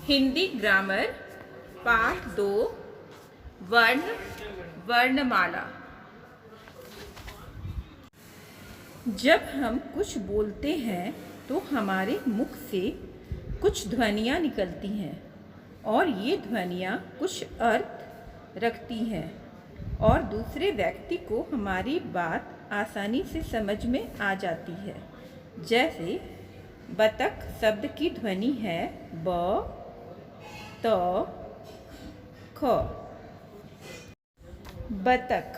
Hindi grammar पाठ 2 वर्ण वर्णमाला। जब हम कुछ बोलते हैं तो हमारे मुख से कुछ ध्वनियाँ निकलती हैं और ये ध्वनियाँ कुछ अर्थ रखती हैं और दूसरे व्यक्ति को हमारी बात आसानी से समझ में आ जाती है। जैसे बतख शब्द की ध्वनि है ब त ख। बतख।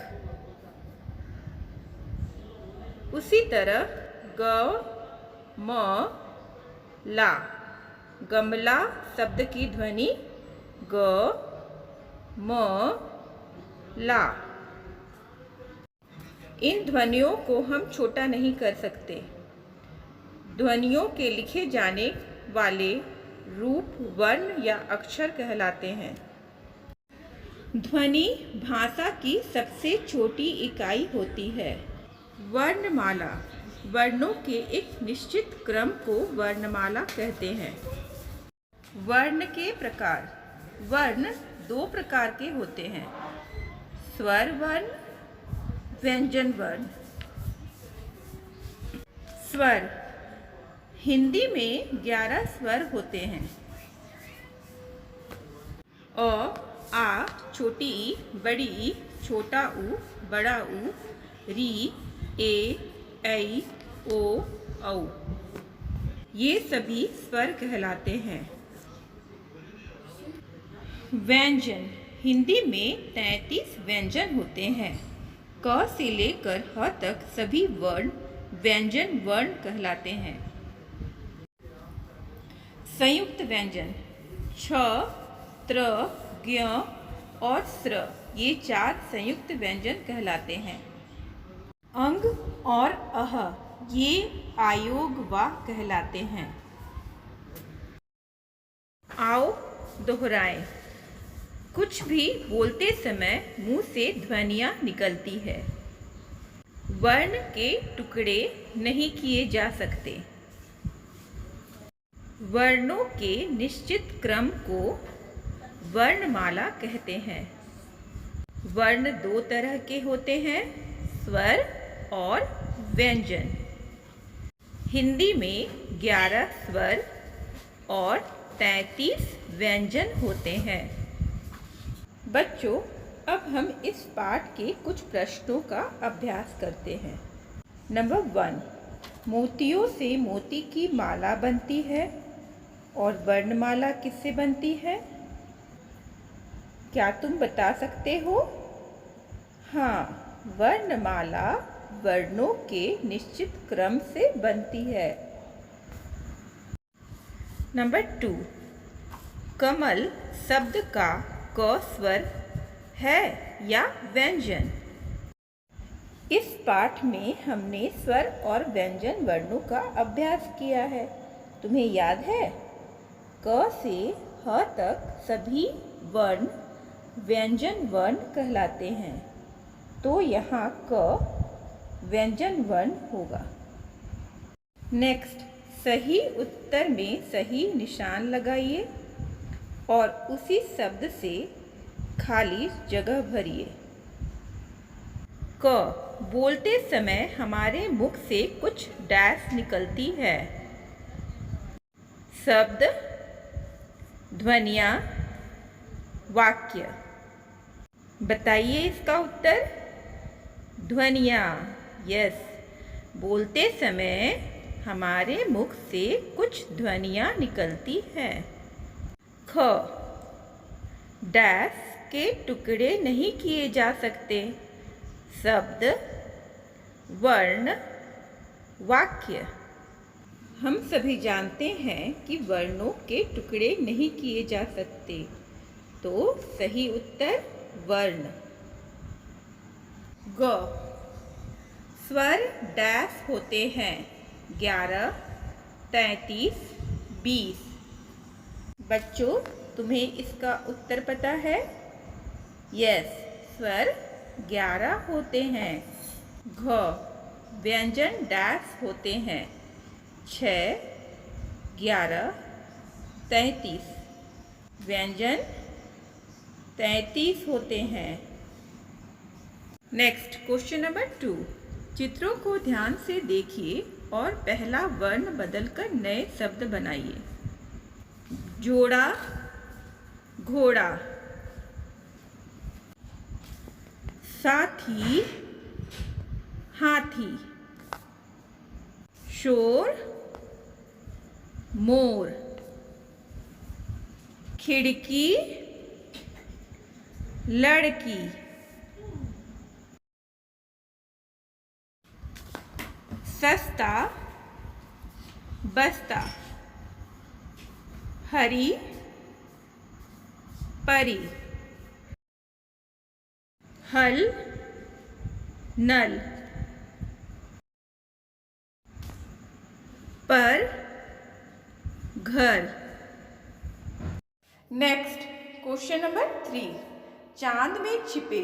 उसी तरह ग म ला गमला शब्द की ध्वनि ग म ला। इन ध्वनियों को हम छोटा नहीं कर सकते। ध्वनियों के लिखे जाने वाले रूप वर्ण या अक्षर कहलाते हैं। ध्वनि भाषा की सबसे छोटी इकाई होती है। वर्णमाला वर्णों के एक निश्चित क्रम को वर्णमाला कहते हैं। वर्ण के प्रकार। वर्ण दो प्रकार के होते हैं, स्वर वर्ण, व्यंजन वर्ण। स्वर। हिंदी में 11 स्वर होते हैं। अ, आ, छोटी ई, बड़ी ई, छोटा ऊ, बड़ा ऊ, री, ए, ऐ, ओ, औ। ये सभी स्वर कहलाते हैं। व्यंजन। हिंदी में 33 व्यंजन होते हैं। क से लेकर ह तक सभी वर्ण व्यंजन वर्ण कहलाते हैं। संयुक्त व्यंजन। छ, त्र, ज्ञ और स्र ये 4 संयुक्त व्यंजन कहलाते हैं। अंग और अह ये आयोग वा कहलाते हैं। आओ दोहराएं। कुछ भी बोलते समय मुंह से ध्वनियाँ निकलती है। वर्ण के टुकड़े नहीं किए जा सकते। वर्णों के निश्चित क्रम को वर्णमाला कहते हैं। वर्ण 2 तरह के होते हैं, स्वर और व्यंजन। हिंदी में 11 स्वर और 33 व्यंजन होते हैं। बच्चों, अब हम इस पाठ के कुछ प्रश्नों का अभ्यास करते हैं। नंबर 1, मोतियों से मोती की माला बनती है और वर्णमाला किससे बनती है? क्या तुम बता सकते हो? हाँ, वर्णमाला वर्णों के निश्चित क्रम से बनती है। नंबर 2, कमल शब्द का क स्वर है या व्यंजन? इस पाठ में हमने स्वर और व्यंजन वर्णों का अभ्यास किया है। तुम्हें याद है? क से ह तक सभी वर्ण व्यंजन वर्ण कहलाते हैं, तो यहाँ क व्यंजन वर्ण होगा। नेक्स्ट, सही उत्तर में सही निशान लगाइए और उसी शब्द से खाली जगह भरिए। क, बोलते समय हमारे मुख से कुछ डैश निकलती है। शब्द, ध्वनियाँ, वाक्य। बताइए इसका उत्तर। ध्वनियाँ। यस, बोलते समय हमारे मुख से कुछ ध्वनियाँ निकलती हैं। ख, डैश के टुकड़े नहीं किए जा सकते। शब्द, वर्ण, वाक्य। हम सभी जानते हैं कि वर्णों के टुकड़े नहीं किए जा सकते, तो सही उत्तर वर्ण। ग, स्वर डैश होते हैं 11, 33, 20। बच्चों, तुम्हें इसका उत्तर पता है? यस, स्वर 11 होते हैं। घ, व्यंजन डैश होते हैं 6, 11, 33। व्यंजन 33 होते हैं। Next question number 2। चित्रों को ध्यान से देखिए और पहला वर्ण बदलकर नए शब्द बनाइए। जोड़ा, घोड़ा। साथी, हाथी। शोर, मोर। खिड़की, लड़की। सस्ता, बस्ता। हरी, परी। हल, नल। पर, घर। Next question number 3। चांद में छिपे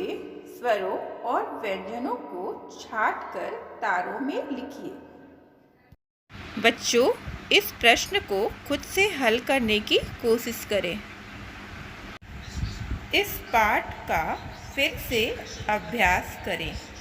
स्वरों और व्यंजनों को छांटकर तारों में लिखिए। बच्चों, इस प्रश्न को खुद से हल करने की कोशिश करें। इस पाठ का फिर से अभ्यास करें।